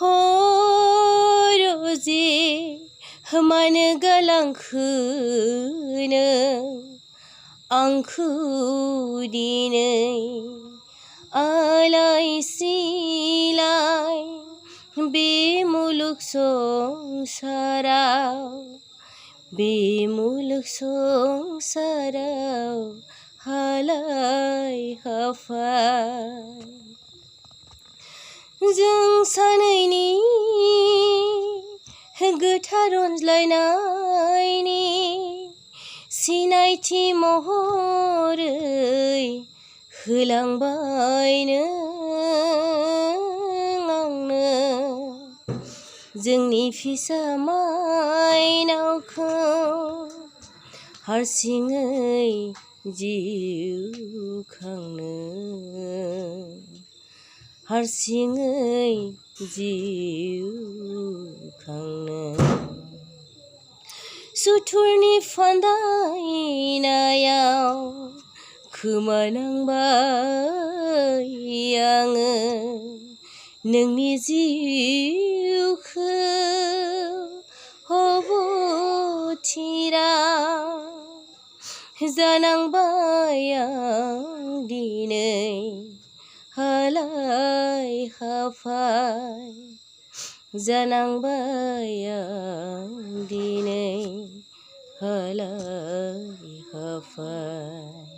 हरजे मानो गालांखो नों आंखौ दिनै आलाय सिलाय बे मुलुग संसाराव हालाय हाफाय जों सानैनि गोथार अनज्लायनायनि सिनायथि महरै होलांबाय नों आंनो जोंनि फिसा माइनावखौ हारसिङै जिउ खांनो हारसिङै जिउ खांनो सुथुरनि फान्दायनायाव खोमानांबाय आङो नोंनि जिउखौ अबथिरा जानांबाय आं दिनै हालाय हाफाय जानांबाय आं दिनै हालाय हाफाय।